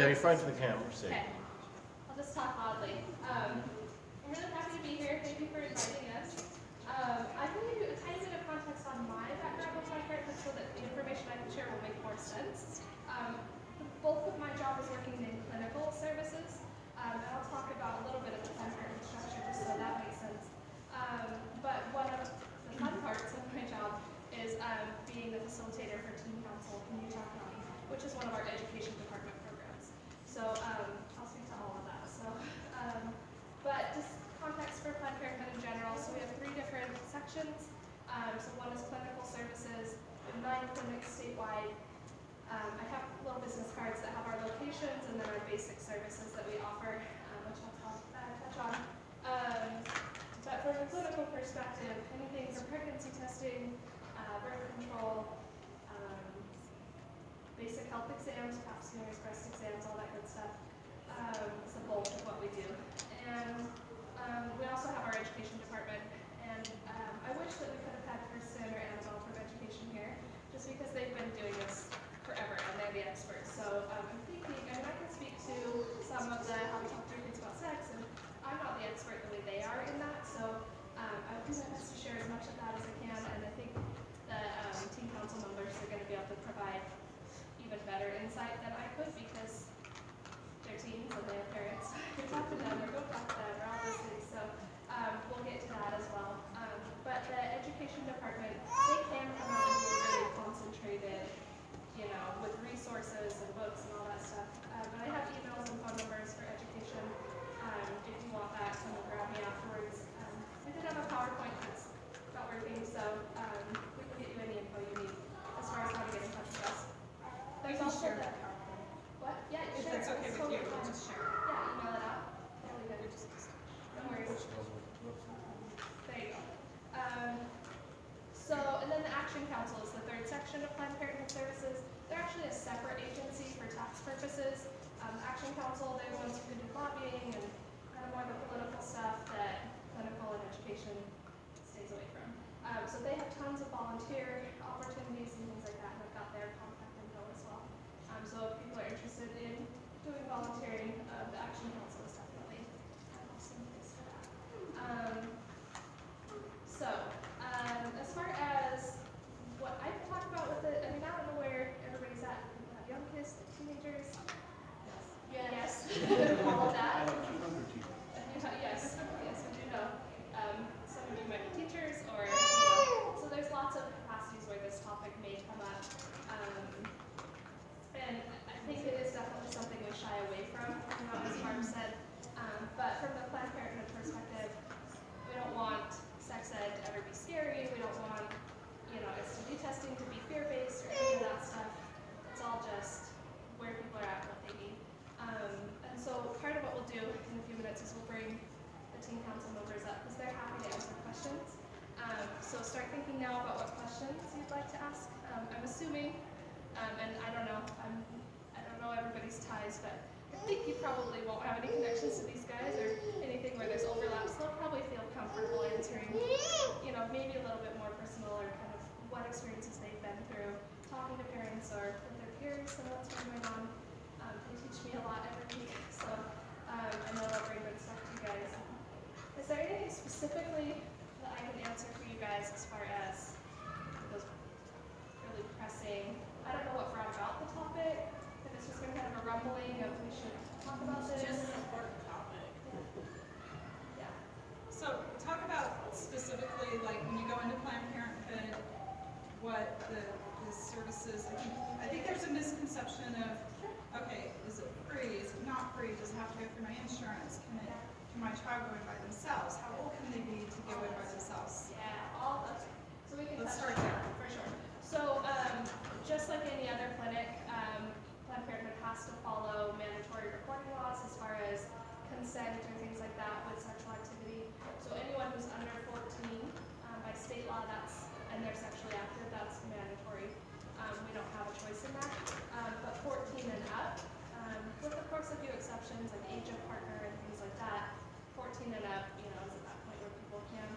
Yeah, you're front of the camera, see. Okay. I'll just talk loudly. I'm really happy to be here. Thank you for inviting us. I'm going to give you a tiny bit of context on my background with Planned Parenthood so that the information I can share will make more sense. The bulk of my job is working in clinical services, and I'll talk about a little bit of the Planned Parenthood structure just so that makes sense. But one of the fun parts of my job is being the facilitator for Teen Council in Utah County, which is one of our education department programs. So I'll speak to all of that. But just context for Planned Parenthood in general. So we have 3 different sections. So one is clinical services, we have 9 clinics statewide. I have little business cards that have our locations and then our basic services that we offer, which I'll touch on. But from a clinical perspective, anything from pregnancy testing, birth control, basic health exams, pap smears, breast exams, all that good stuff. It's the bulk of what we do. And we also have our education department. And I wish that we could have had Kristen or Annabelle from education here, just because they've been doing this forever and they're the experts. So I'm thinking, and I can speak to some of the how we talk to kids about sex, and I'm not the expert the way they are in that. So I'll do my best to share as much of that as I can. And I think the teen council members are going to be able to provide even better insight than I could because they're teens and they have parents. You talk to them or go talk to them or all those things. So we'll get to that as well. But the education department, they can come out and do a really concentrated, with resources and books and all that stuff. But I have emails and phone numbers for education. If you want that, come and grab me afterwards. I did have a PowerPoint that's not working, so we can get you any info you need as far as how to get in touch with us. There's also share the, that PowerPoint. what? Yeah, If sure. that's okay with totally you, we'll fine. just share it. Yeah, email it out. Totally good. No worries. There you go. And then the Action Council is the 3rd section of Planned Parenthood Services. They're actually a separate agency for tax purposes. Action Council, they're the ones who do lobbying and kind of more the political stuff that clinical and education stays away from. So they have tons of volunteer opportunities and things like that, and I've got their contact info as well. So if people are interested in doing volunteering, the Action Council is definitely an awesome place for that. As far as what I can talk about with it, I mean, I don't know where everybody's at. People have young kids, teenagers. Yes. All of that. Yes, we do know. Some of you might be teachers, or so there's lots of capacities where this topic may come up. And I think it is definitely something we shy away from, as Barb said. But from the Planned Parenthood perspective, we don't want sex ed to ever be scary. We don't want, STD testing to be fear-based or any of that stuff. It's all just where people are at and what they need. And so part of what we'll do in a few minutes is we'll bring the Teen Council members up because they're happy to answer questions. So start thinking now about what questions you'd like to ask. I'm assuming, and I don't know everybody's ties, but I think you probably won't have any connections to these guys or anything where there's overlap, so they'll probably feel comfortable answering, maybe a little bit more personal or kind of what experiences they've been through, talking to parents or with their peers and what's been going on. They teach me a lot every week, so I know they'll bring good stuff to you guys. Is there anything specifically that I can answer for you guys as far as those really pressing? I don't know what brought about the topic. If it's just been kind of a rumbling of we should talk about this. Just an important topic. Yeah. So talk about specifically, like when you go into Planned Parenthood, what the services. I think there's a misconception of, okay, is it free? Is it not free? Does it have to go through my insurance? Can my child go in by themselves? How old can they be to go in by themselves? Yeah, all of us. So we can Let's touch start there. for sure. So just like any other clinic, Planned Parenthood has to follow mandatory reporting laws as far as consent or things like that with sexual activity. So anyone who's under 14 by state law, and they're sexually active, that's mandatory. We don't have a choice in that. But 14 and up, with of course a few exceptions like age of partner and things like that, 14 and up, is at that point where people can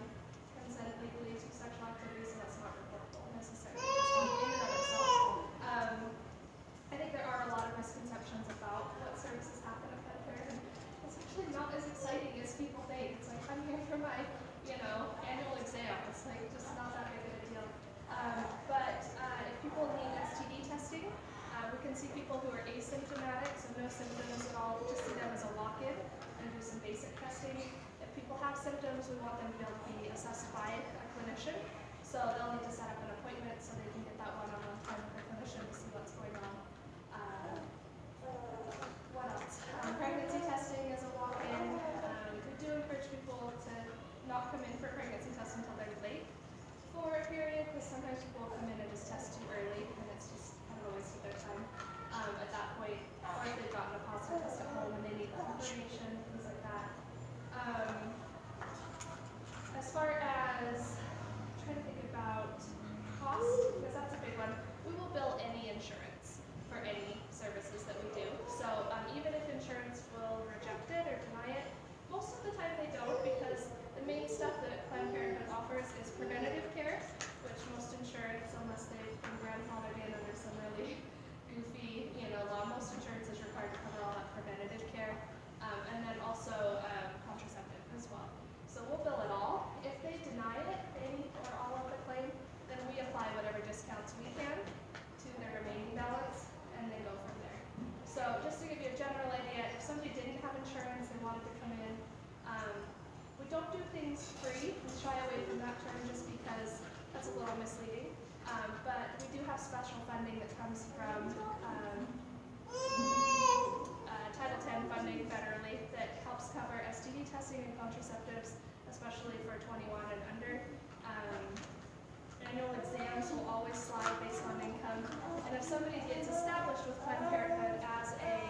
consent legally to sexual activity, so that's not reportable necessarily. In and of itself. I think there are a lot of misconceptions about what exciting as people think. It's like, I'm here for my, annual exam. It's like just not that big of a deal. If people need STD testing, we can see people who are asymptomatic, so no symptoms at all. We just see them as a walk-in and do some basic testing. If people have symptoms, we want them to be able to be assessed by a clinician. So they'll need to set up an appointment so they can get that one-on-one time with their clinician to see what's going on. What else? Pregnancy testing is a walk-in. We do encourage people to not come in for pregnancy tests until they're late for a period, because sometimes people come in and just test too early, and it's just kind of a waste of their time at that point. Or if they've gotten a positive test at home and they need confirmation, things like that. As far as trying to think about cost, because that's a big one, we will bill any insurance for any services that we do. So even if insurance will reject it or deny it, most of the time they don't, because the main stuff that Planned Parenthood offers is preventative care, which most insurance, unless they've been grandfathered in under some really goofy, law, most insurance is required to cover all that preventative care, and then also contraceptive as well. So we'll bill it all. If they deny it, any or all of the claim, then we apply whatever discounts we can to their remaining balance, and they go from there. So just to give you a general idea, if somebody didn't have insurance and wanted to come in, we don't do things free. We shy away from that term just because that's a little misleading. But we do have special funding that comes from Title X funding federally that helps cover STD testing and contraceptives, especially for 21 and under. Annual exams will always slide based on income. And if somebody gets established with Planned Parenthood as a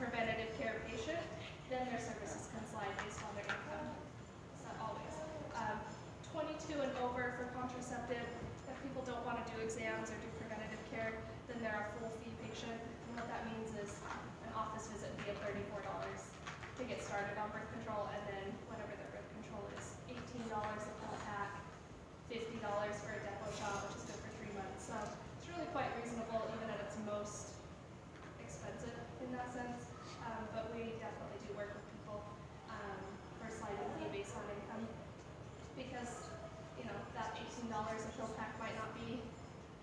preventative care patient, then their services can slide based on their income. So always. 22 and over for contraceptive. If people don't want to do exams or do preventative care, then they're a full fee patient. And what that means is an office visit would be at $34 to get started on birth control, and then whatever their birth control is, $18 a pill pack, $50 for a depot shot, which is good for 3 months. So it's really quite reasonable, even at its most expensive in that sense. But we definitely do work with people for sliding fee based on income, because that $18 a pill pack might not be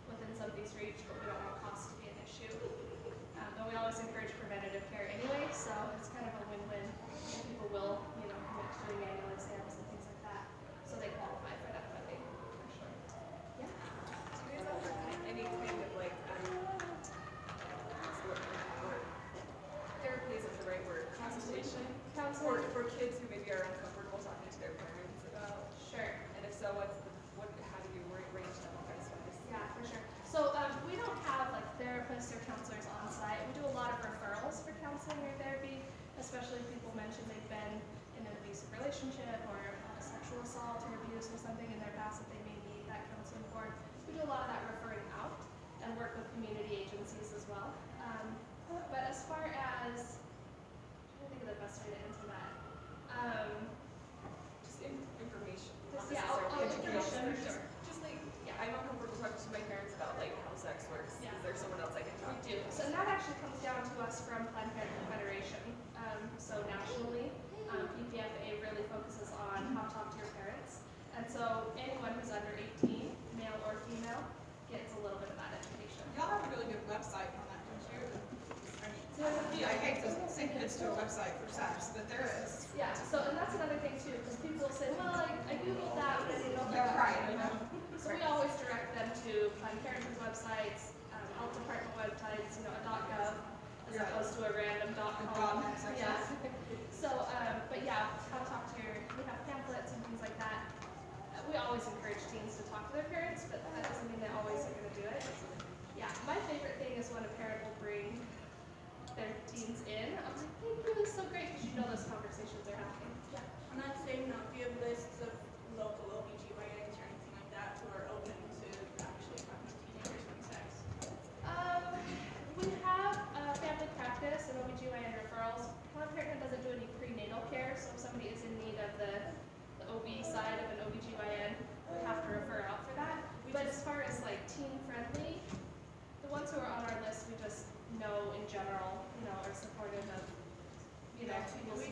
within somebody's reach, but we don't want cost to be an issue. And we always encourage preventative care anyway, so it's kind of a win-win. People will, commit to doing annual exams and things like that, so they qualify for that funding for sure. Yeah. Do you guys offer any kind of therapy isn't the right word, consultation? Counseling. For kids who maybe are uncomfortable talking to their parents about? Sure. And if so, how do you range them best ways? Yeah, for sure. So we don't have therapists or counselors on site. We do a lot of referrals for counseling or therapy, especially if people mention they've been in an abusive relationship or had a sexual assault or abuse or something in their past that they may need that counseling for. We do a lot of that referring out and work with community agencies as well. But as far as, I'm trying to think of the best way to answer that. Just information. Not Yeah, necessarily information, education. for sure. Just Yeah. I'm uncomfortable talking to my parents about how sex works. Yeah. Is there someone else I can talk We do. So that actually comes down to us from Planned Parenthood Federation. So nationally, PPFA really focuses on how to talk to your parents. And so anyone who's under 18, male or female, gets a little bit of that education. Y'all have a really good website on that, don't you? So I hate to send kids to a website for sex, but there is. yeah, and that's another thing too, because people say, well, I Googled that, but I didn't know if They're that right, was I know. So we always direct them to Planned Parenthood websites, health department websites, a .gov, as Right. opposed to a random .com. .net section. Yeah. So, but yeah, how to talk to we have pamphlets and things like that. We always encourage teens to talk to their parents, but that doesn't mean they always are going to do it. Yeah, my favorite thing is when a parent will bring their teens in. I'm like, thank you, it's so great, because those conversations are happening. Yeah. On that same note, do you have lists of local OBGYNs or anything like that who are open to actually talking to teenagers about sex? We have family practice and OBGYN referrals. Planned Parenthood doesn't do any prenatal care, so if somebody is in need of the OB side of an OBGYN, we have to refer out for that. But as far as teen friendly, the ones who are on our list, we just know in general, are supportive of, We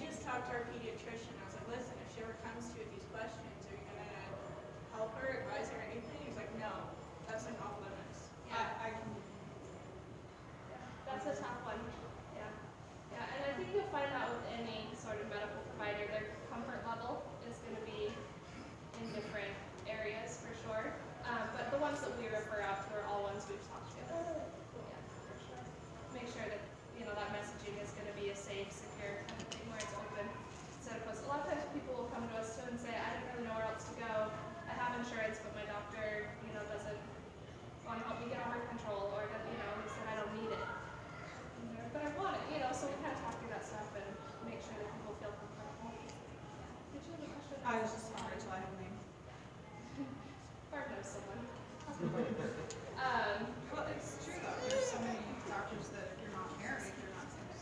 just talked to our pediatrician pediatrician. I was like, listen, if she ever comes to you with these questions, are you gonna help her, advise her, or anything? He's like, no, that's like off limits. I can, That's a tough one. Yeah. Yeah, and I think you'll find that with any sort of medical provider, their comfort level is going to be in different areas for sure. But the ones that we refer out to are all ones we've talked to. Yeah, for sure. Make sure that, you know, that messaging is going to be a safe, secure kind of thing where it's open. Instead of a lot of times people will come to us too and say, I didn't really know where else to go. I have insurance, but my doctor, you know, doesn't want to help me get over control, or that, you know, he said I don't need it. But I want it, you know, so we kind of talk through that stuff and make sure that people feel comfortable. Did you have a question? I was just telling Rachel I have a name. Barb knows someone. Well, it's true though, there's so many doctors that if you're not married, they're not going to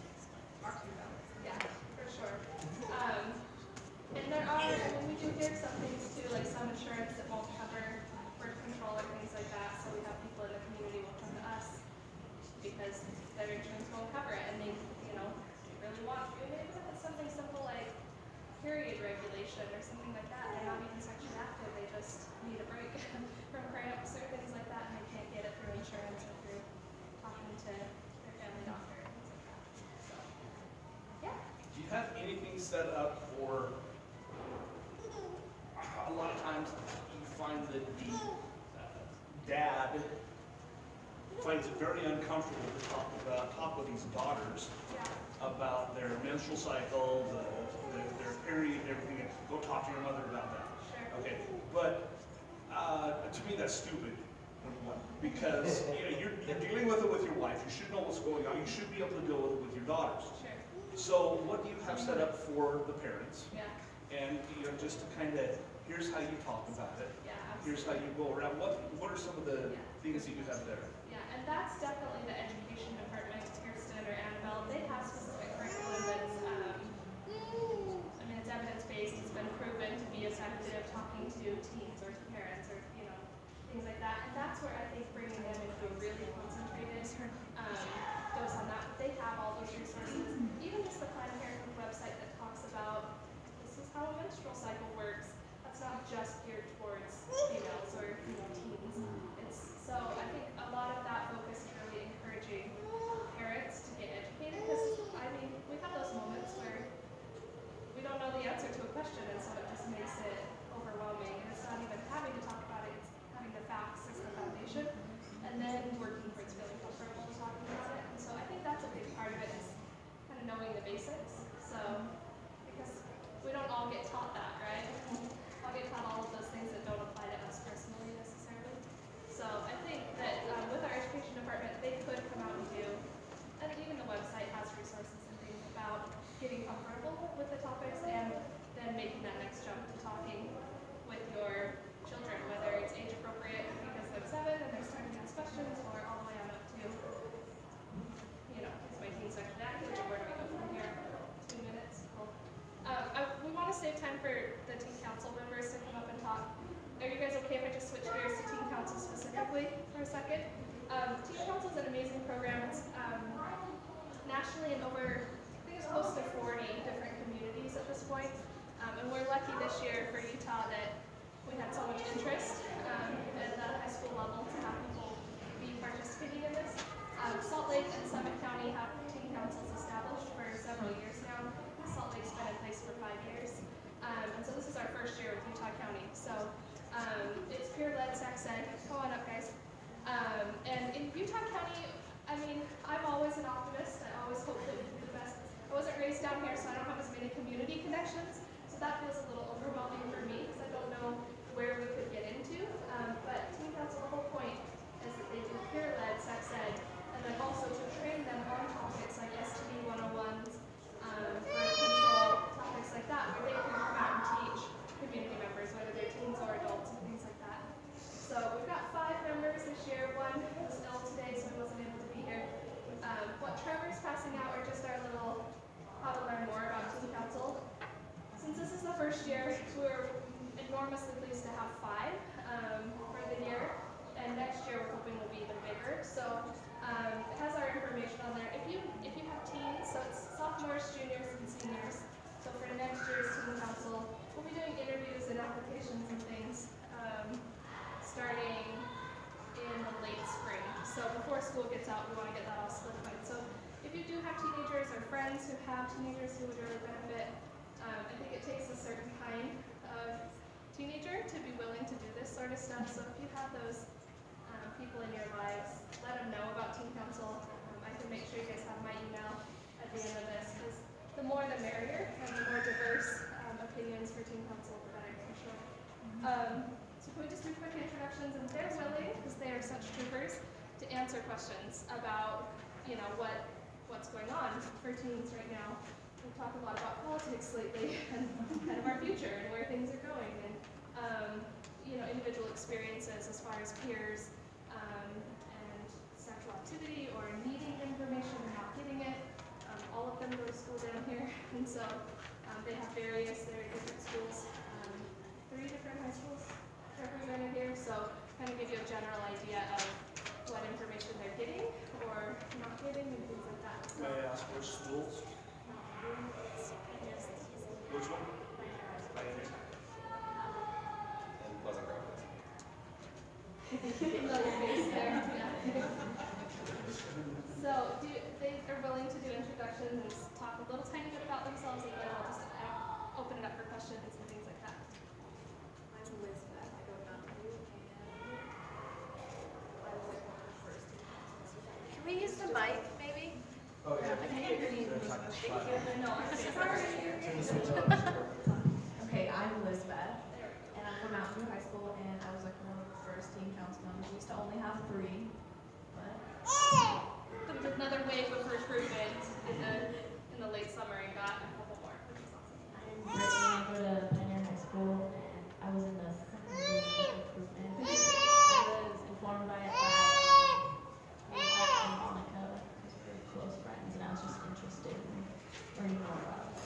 talk to you about it. Yeah, for sure. And there are, I mean, we do hear some things too, like some insurance that won't cover birth control or things like that. So we have people in the community will come to us because their insurance won't cover it, and they, you know, really want to. Maybe if it's something simple like period regulation or something like that. They're not even sexually active. They just need a break from crying up certain things like that, and they can't get it through insurance or through talking to their family doctor and things like that. So, yeah. Do you have anything set up for, a lot of times you find that the dad finds it very uncomfortable to talk with his daughters about their menstrual cycle, their period, and everything. Go talk to your mother about that. Sure. Okay, but to me that's stupid, number one, because you know, you're dealing with it with your wife. You should know what's going on. You should be able to deal with it with your daughters. Sure. So what do you have set up for the parents? Yeah. And you know, just to kind of, here's how you talk about it. Yeah. Here's how you go around. What are some of the things that you have there? Yeah, and that's definitely the education department, Kirsten or Annabelle. They have specific curriculum that's, I mean, it's evidence-based. It's been proven to be effective talking to teens or to parents or, you know, things like that. And that's where I think bringing them into a really concentrated dose on that. They have all those resources. Even just the Planned Parenthood website that talks about this is how a menstrual cycle works. That's not just geared towards females or, you know, teens. So I think a lot of that focus is really encouraging parents to get educated, because I mean, we have those moments where we don't know the answer to a question, and so it just makes it overwhelming. And it's not even having to talk about it, it's having the facts as the foundation, and then working towards feeling comfortable talking about it. And so I think that's a big part of it, is kind of knowing the basics. So, because we don't all get taught that, right? I'll get taught all of those things that don't apply to us personally necessarily. So I think that with our education department, they could come out and do, and even the website has resources and things about getting comfortable with the topics and then making that next jump to talking with your children, whether it's age appropriate because they're 7 and they're starting to ask questions, or all the way on up to, you know, is my teen sexually active, or where do we go from here? 2 minutes. Cool. We want to save time for the teen council members to come up and talk. Are you guys okay if I just switch gears to teen council specifically for a second? Teen council is an amazing program. It's nationally in over, I think it's close to 40 different communities at this point. And we're lucky this year for Utah that we had so much interest at the high school level to have people be participating in this. Salt Lake and Summit County have teen councils established for several years now. Salt Lake's been in place for 5 years. And so this is our first year with Utah County. So it's peer-led sex ed. Come on up, guys. And in Utah County, I mean, I'm always an optimist. I always hope that we can do the best. I wasn't raised down here, so I don't have as many community connections. So that feels a little overwhelming for me, because I don't know where we could get into. But teen council, the whole point is that they do peer-led sex ed, and then also to train them on topics like STD 101s, birth control, topics like that, where they can come out and teach community members, whether they're teens or adults, and things like that. So we've got 5 members this year. One was ill today, so he wasn't able to be here. What Trevor's passing out are just our little how to learn more about teen council. Since this is the first year, we're enormously pleased to have 5 for the year, and next year we're hoping will be even bigger. So it has our information on there. If you have teens, so it's sophomores, juniors, and seniors. So for next year's who have teenagers who would really benefit. I think it takes a certain kind of teenager to be willing to do this sort of stuff. So if you have those people in your lives, let them know about Teen Council. I can make sure you guys have my email at the end of this, because the more the merrier, and the more diverse opinions for Teen Council, the better for sure. So can we just do quick introductions? And they're willing, because they are such troopers, to answer questions about, what's going on for teens right now. We talk a lot about politics lately and kind of our future and where things are going, and individual experiences as far as peers and sexual activity or needing information and not getting it. All of them go to school down here, and so they have they're at different schools, 3 different high schools represented here, so kind of give you a general idea of what information they're getting or not getting and things like that. So, May I ask which schools? Which one? And Pleasant Grove. Another face there, yeah. So they are willing to do introductions and talk a little tiny bit about themselves, and then I'll just open it up for questions and things like that. I'm Elizabeth. I go to Mountain View, and I was like one of the first Teen Councils. Can we use the mic, maybe? Oh, yeah. I can't hear you. Thank you. No, I'm Sorry. Okay, I'm Elizabeth, and I'm from Mountain View High School, and I was like one of the first teen council members. We used to only have 3, but There's another wave of recruitment in the late summer and got a couple more, which is awesome. I'm Brittany. I go to Planned Parenthood High School, and I was in the second wave of recruitment. I was informed by it by Elizabeth and Monica, because we're very close friends, and I was just interested in learning more about it.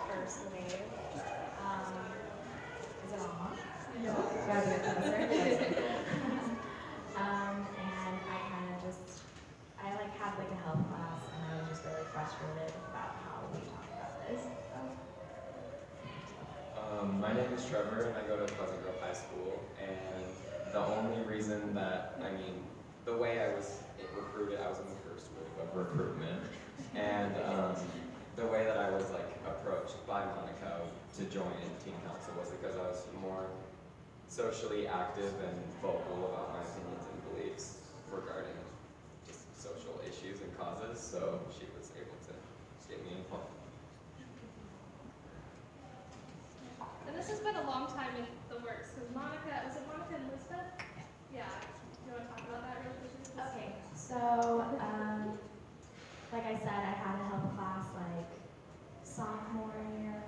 First wave. Is it on? Yeah. Gotta get closer. And I kind of just, I had a health class, and I was just really frustrated about how we talk about this. My name is Trevor, and I go to Pleasant Grove High School. And the only reason that, the way I was recruited, I was in the first wave of recruitment, and the way that I was approached by Monica to join Teen Council was because I was more socially active and vocal about my opinions and beliefs regarding just social issues and causes, so she was able to get me involved. And this has been a long time in the works, because Monica and Elizabeth? Yeah. You want to talk about that real quickly? Okay, so, like I said, I had a health class sophomore year,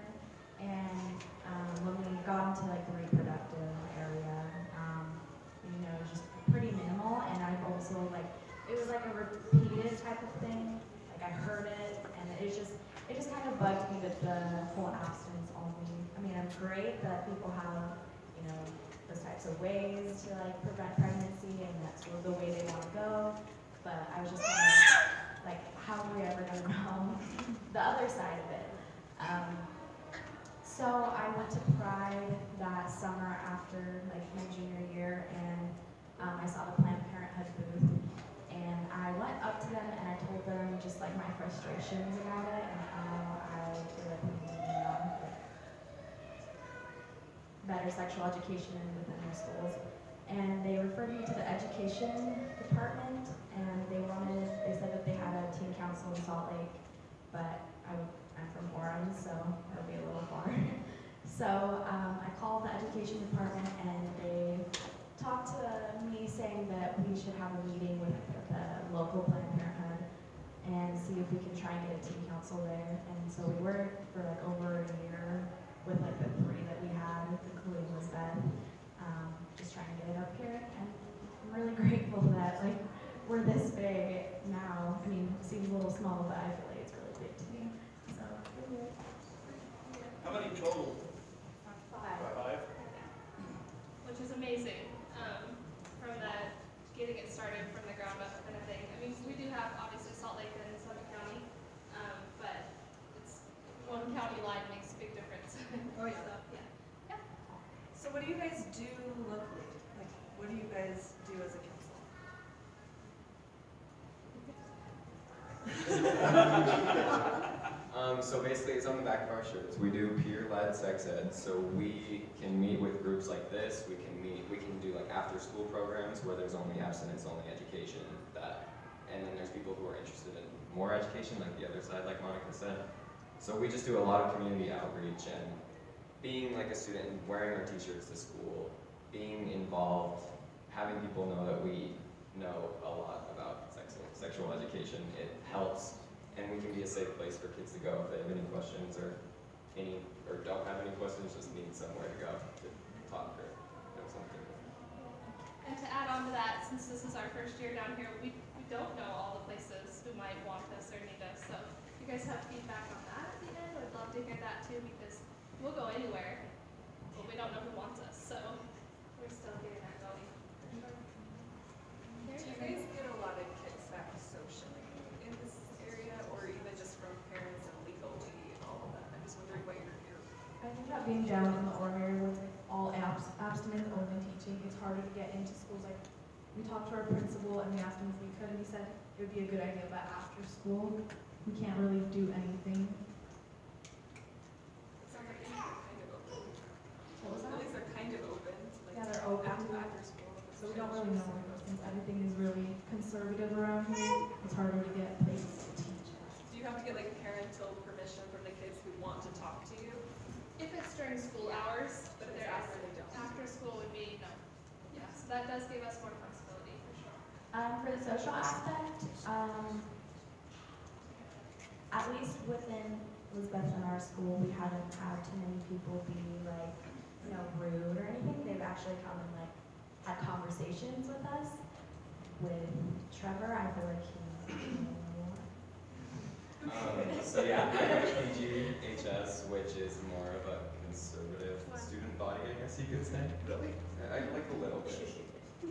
and when we got into the reproductive area, it was just pretty minimal, and I've also it was a repeated type of thing. I heard it, and it just kind of bugged me that the whole abstinence only. I'm great that people have, those types of ways to prevent pregnancy, and that's the way they want to go. But I was just kind of how are we ever gonna know the other side of it? So I went to Pride that summer after my junior year, and I saw the Planned Parenthood booth, and I went up to them and I told them just my frustrations about it and how I feel we need better sexual education within their schools. And they referred me to the education department, and they said that they had a teen council in Salt Lake, but I'm from Orange, so it'll be a little far. So I called the education department, and they talked to me saying that we should have a meeting with the local Planned Parenthood and see if we can try and get a teen council there. And so we worked for over a year with the 3 that we had, including Elizabeth, just trying to get it up here. And I'm really grateful that we're this big now. It seems a little small, but I feel like it's really big to me. So. How many total? 5. 5? Which is amazing, from that getting it started from the ground up kind of thing. We do have obviously Salt Lake and Summit County, but it's one county line makes a big difference. Oh, yeah. So, yeah. So what do you guys do locally? What do you guys do as a council? So basically, it's on the back of our shirts. We do peer-led sex ed, so we can meet with groups like this. We can do like after-school programs where there's only abstinence-only education. And then there's people who are interested in more education, like the other side, like Monica said. So we just do a lot of community outreach and being like a student and wearing our t-shirts to school, being involved, having people know that we know a lot about sexual education. It helps, and we can be a safe place for kids to go if they have any questions or don't have any questions, just need somewhere to go to talk or know something. And to add on to that, since this is our first year down here, we don't know all the places who might want us or need us. So if you guys have feedback on that at the end, I'd love to hear that too, because we'll go anywhere, but we don't know who wants us. So we're still getting that going. Do you guys get a lot of kickback socially in this area, or even just from parents and legally and all of that? I'm just wondering what your I think that being down in the area with like all abstinence only teaching, it's harder to get into schools. Like we talked to our principal and we asked him if we could, and he said it would be a good idea, but after school we can't really do anything. it sounds like they're kind of open. What was At that? least they're kind of open. Like Yeah, they're open. after school. So we don't really know where it goes since everything is really conservative around here. It's harder to get places to teach. Do you have to get like parental permission from the kids who want to talk to you? If it's during school hours, But if it's there after is, they don't. after school would be no. Yeah, so that does give us more flexibility for sure. For the social aspect, at least within Elizabeth and our school, we haven't had too many people be like, rude or anything. They've actually come and like had conversations with us. With Trevor, I feel like he's more. So yeah, I have a PGHS, which is more of a conservative student body, I guess you could say. Really? I like a little bit.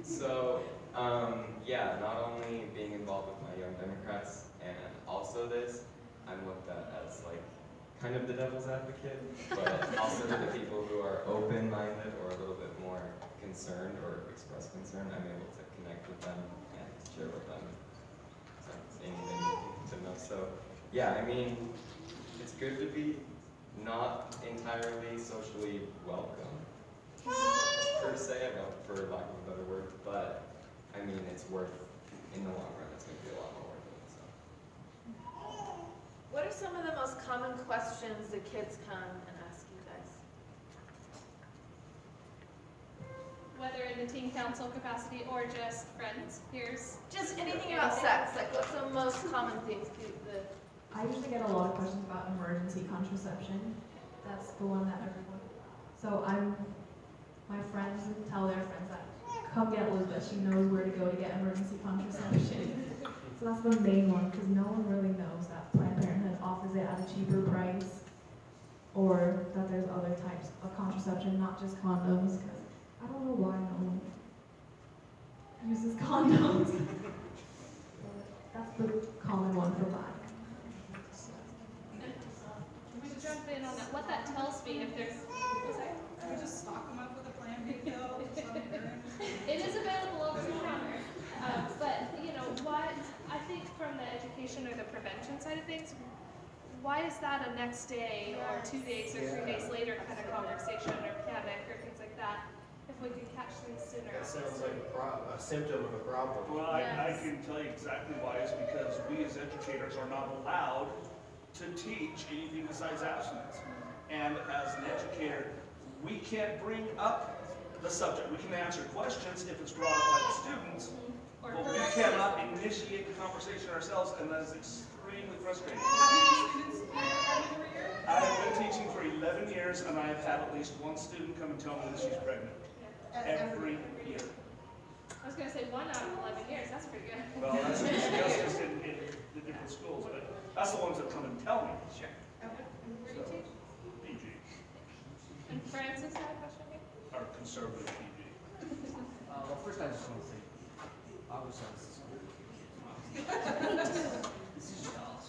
So, yeah, not only being involved with my Young Democrats and also this, I'm looked at as like kind of the devil's advocate, but also to the people who are open-minded or a little bit more concerned or express concern, I'm able to connect with them and share with them anything to know. So, yeah, I mean, it's good to be not entirely socially welcome, per se, I know, for lack of a better word, but I mean, it's worth, in the long run, it's going to be a lot more worth it. So. What are some of the most common questions the kids come and ask you guys? Whether in the teen council capacity or just friends, peers. Just anything about sex. Like, what's the most common things I usually get a lot of questions about emergency contraception. That's the one that everyone. So my friends tell their friends that come get Elizabeth. She knows where to go to get emergency contraception. So that's the main one because no one really knows that Planned Parenthood offers it at a cheaper price, or that there's other types of contraception, not just condoms. Because I don't know why no one uses condoms. That's the common one for mine. To jump in on that, what that tells me, if there's, We just stock them up with a Plan B pill, it is available over the counter. But what I think from the education or the prevention side of things, why is that a next day or 2 days or 3 days later kind of conversation or panic or things like that? If we can catch things sooner. That sounds like a symptom of a problem. Well, I Yes. can tell you exactly why. It's because we as educators are not allowed to teach anything besides abstinence. And as an educator, we can't bring up the subject. We can answer questions if it's brought up by the students, Or but we correct cannot initiate the conversation ourselves, and that is extremely frustrating. How many students do you have every year? I have been teaching for 11 years, and I have had at least one student come and tell me that she's pregnant. Every year. I was going to say 1 out of 11 years, that's pretty good. Well, that's just in the different schools, but that's the ones that come and tell me. Sure. Okay. Where do you So, teach? PG, And Francis had a question here? or conservative PG. Well, first I just want to say, obviously, this is good. This is Charles.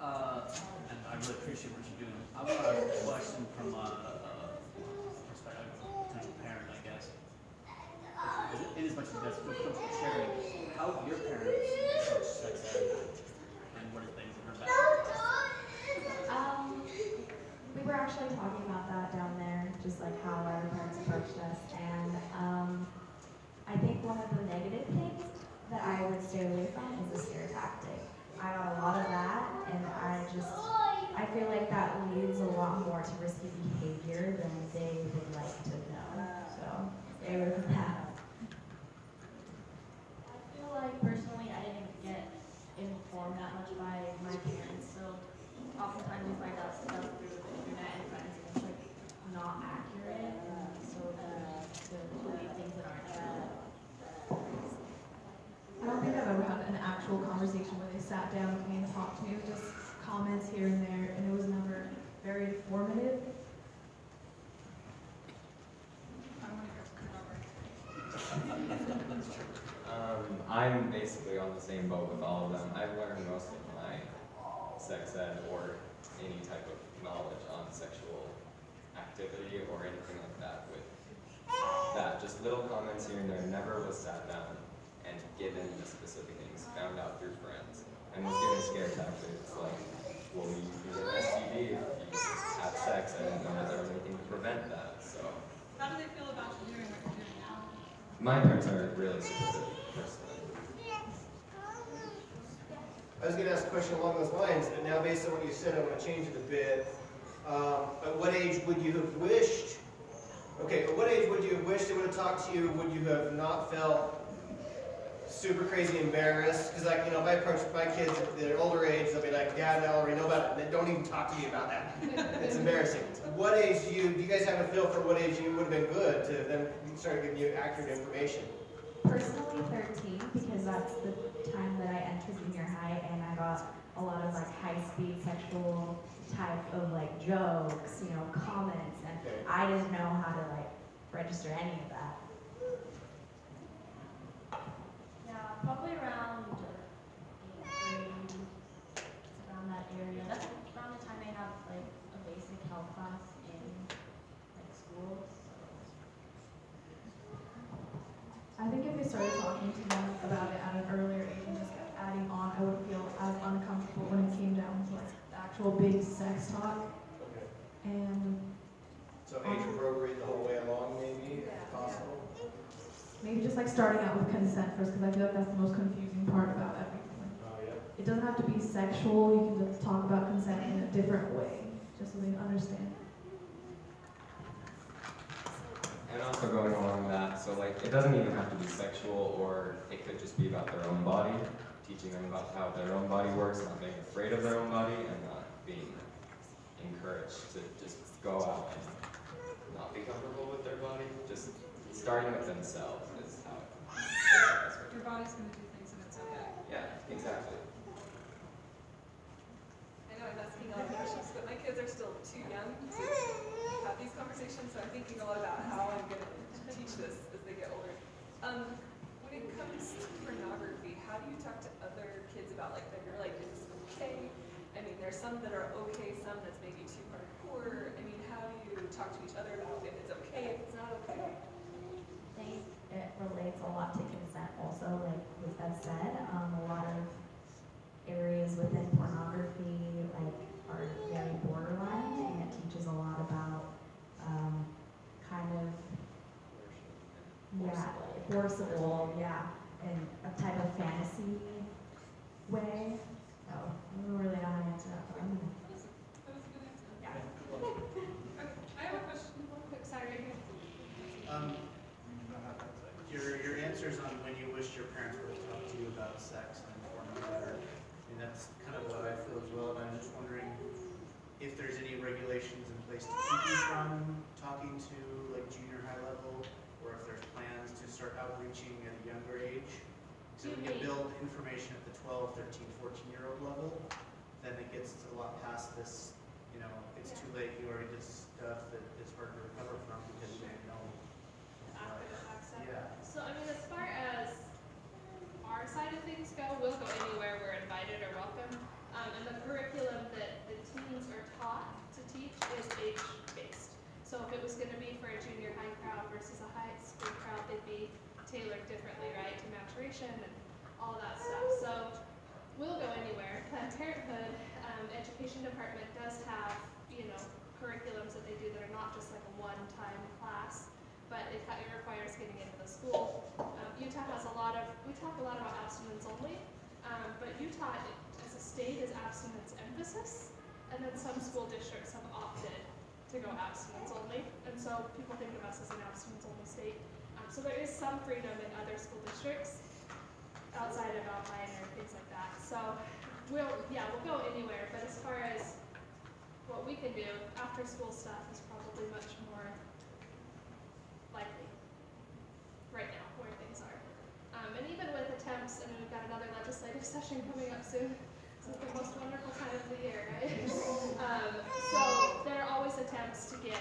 And I really appreciate what you're doing. I've got a question from a perspective of a potential parent, I guess. In as much as that's feel comfortable sharing, how have your parents oftentimes we find out stuff through the internet and friends, and it's like not accurate, so the believe things that aren't true. I don't think I've ever had an actual conversation where they sat down with me and talked to me. It was just comments here and there, and it was never very informative. I want to hear from Robert. I'm basically on the same boat with all of them. I've learned most of my sex ed or any type of knowledge on sexual activity or anything like that with that. Just little comments here and there. Never was sat down and given the specific things. Found out through friends and was given scare tactics like, well, you can get an STD if you have sex. I didn't know that there was anything to prevent that. So, How do they feel about you doing what you're doing now? my parents are really supportive personally. I was gonna ask a question along those lines, and now based on what you said, I'm gonna change it a bit. At what age would you have wished, at what age would you have wished they would have talked to you? Would you have not felt super crazy embarrassed? Because like, if I approach my kids at their older age, they'll be like, Dad, I already know about it. Don't even talk to me about that. It's embarrassing. What age do you guys have a feel for what age you would have been good to then start giving you accurate information? Personally, 13, because that's the time that I entered junior high, and I got a lot of like high-speed sexual type of like jokes, comments, and I didn't know how to like register any of that. Yeah, probably around 8th grade, around that area. That's around the time I have like a basic health class in like school. I think if we started talking to them about it at an earlier age and just kept adding on, I wouldn't feel as uncomfortable when it came down to like the actual big sex talk. Okay. And So age appropriate the whole way along, maybe, if possible? maybe just like starting out with consent first, because I feel like that's the most confusing part about everything. Oh, yeah. It doesn't have to be sexual, you can just talk about consent in a different way, just so they understand. And also going along that, so like it doesn't even have to be sexual, or it could just be about their own body, teaching them about how their own body works, not being afraid of their own body, and not being encouraged to just go out and not be comfortable with their body. Just starting with themselves is how it works. Your body's going to do things and it's okay. Yeah, exactly. I know I'm asking a lot of questions, but my kids are still too young to have these conversations, so I'm thinking a lot about how I'm going to teach this as they get older. When it comes to pornography, how do you talk to other kids about like that? You're like, is this okay? I mean, there's some that are okay, some that's maybe too hardcore. I mean, how do you talk to each other about if it's okay, if it's not okay? I think it relates a lot to consent also, like Ed said. A lot of areas within pornography are very borderline, and it teaches a lot about forcible, in a type of fantasy way. So I don't really know how to answer that, but I'm gonna. That was a good answer. Yeah. I have a question, real quick, sorry. Your answers on when you wished your parents would have talked to you about sex and informed you better, that's kind of what I feel as well, and I'm just wondering if there's any regulations in place to keep you from talking to like junior high level, or if there's plans to start outreaching at a younger age. So when you build information at the 12, 13, 14-year-old level, then it gets a lot past this, it's too late, you already did stuff that is hard to recover from because you didn't know. After the fact stuff. Yeah. So, I mean, as far as our side of things go, we'll go anywhere we're invited or welcome. And the curriculum that the teens are taught to teach is age-based. So if it was going to be for a junior high crowd versus a high school crowd, they'd be tailored differently, right, to maturation and all that stuff. So we'll go anywhere. Planned Parenthood education department does have, curriculums that they do that are not just like a one-time class, but it requires getting into the school. Utah has we talk a lot about abstinence only, but Utah as a state is abstinence emphasis, and then some school districts have opted to go abstinence only, and so people think of us as an abstinence only state. So there is some freedom in other school districts outside of Alpine or things like that. So we'll go anywhere, but as far as what we could do, after school stuff is probably much more likely right now where things are. And even with attempts, I mean, we've got another legislative session coming up soon. This is the most wonderful time of the year, right? So there are always attempts to get,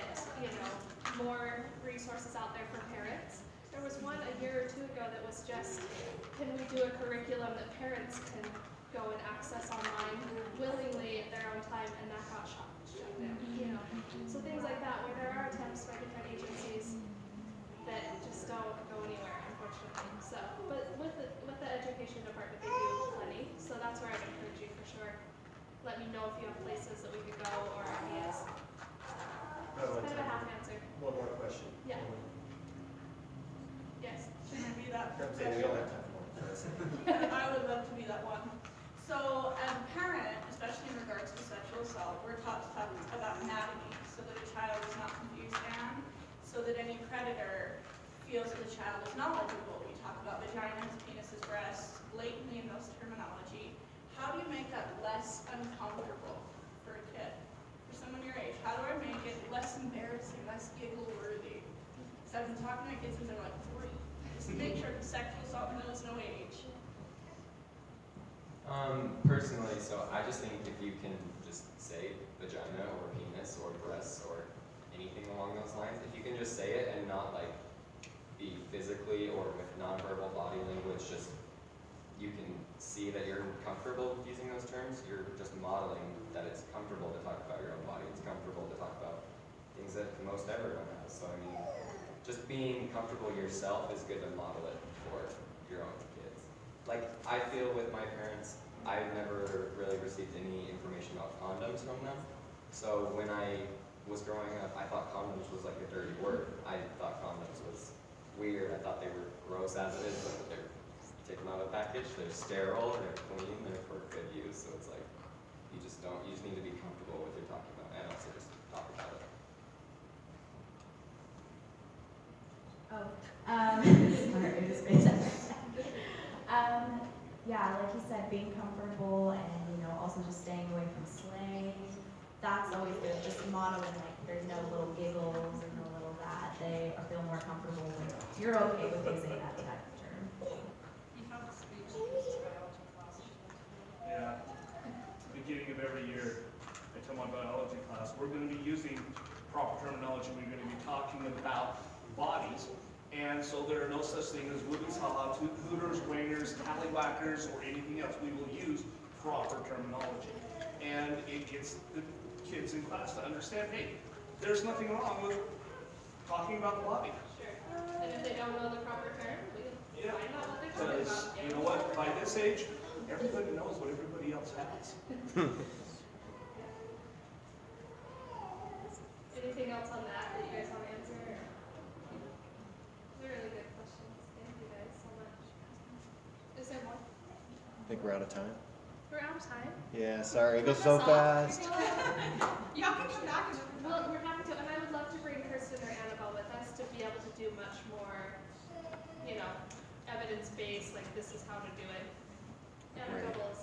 more resources out there for parents. There was one a year or two ago that was just, can we do a curriculum that parents can go and access online willingly at their own time and not got shut down, So things like that, where there are attempts by different agencies that just don't go anywhere, unfortunately. So, but with the education department, they do plenty. So that's where I'd encourage you for sure. Let me know if you have places that we could go or ideas. It's kind of a half answer. One more question. Yeah. Yes. Can I be that? I'm saying we don't have time for more. I would love to be that one. So as a parent, especially in regards to sexual assault, we're taught to talk about anatomy so that a child is not confused and so that any predator feels that the child is knowledgeable. We talk about vaginas, penises, breasts, blatantly in those terminology. How do you make that less uncomfortable for a kid? For someone your age, how do I make it less embarrassing, less giggle-worthy? Because I've been talking to my kids since they're like 3. Just to make sure that sexual assault knows no age. Personally, so I just think if you can just say vagina or penis or breasts or anything along those lines, if you can just say it and not like be physically or with nonverbal body language, just you can see that you're comfortable using those terms, you're just modeling that it's comfortable to talk about your own body, it's comfortable to talk about things that most everyone has. So I mean, just being comfortable yourself is good to model it for your own kids. Like I feel with my parents, I've never really received any information about condoms from them. So when I was growing up, I thought condoms was like a dirty word. I thought condoms was weird. I thought they were gross as it is, but they're taken out of the package. They're sterile, they're clean, they're for good use. So it's like, you just need to be comfortable with what you're talking about and also just talk about it. Sorry, it was great. Yeah, like you said, being comfortable and, also just staying away from slang. That's always good, just modeling, like, there's no little giggles and no little that. They feel more comfortable with, you're okay with using that type of term. You have a speech biology class. Yeah. Beginning of every year, I tell my biology class, we're going to be using proper terminology. We're going to be talking about bodies. And so there are no such thing as woobers, ha-has, hooters, wangers, tallywhackers, or anything else. We will use proper terminology. And it gets the kids in class to understand, hey, there's nothing wrong with talking about the body. Sure. And if they don't know the proper term, we can find out what they're talking Because, about. you know what, by this age, everybody knows what everybody else has. Anything else on that you guys want to answer? They're really good questions. Thank you guys so much. Is there more? I think we're out of time. We're out of time. Yeah, sorry, it goes Cut so us off. fast. Y'all can come back and Well, we're happy to, and I would love to bring Kirsten or Annabelle with us to be able to do much more, evidence-based, like this is how to do it. Annabelle will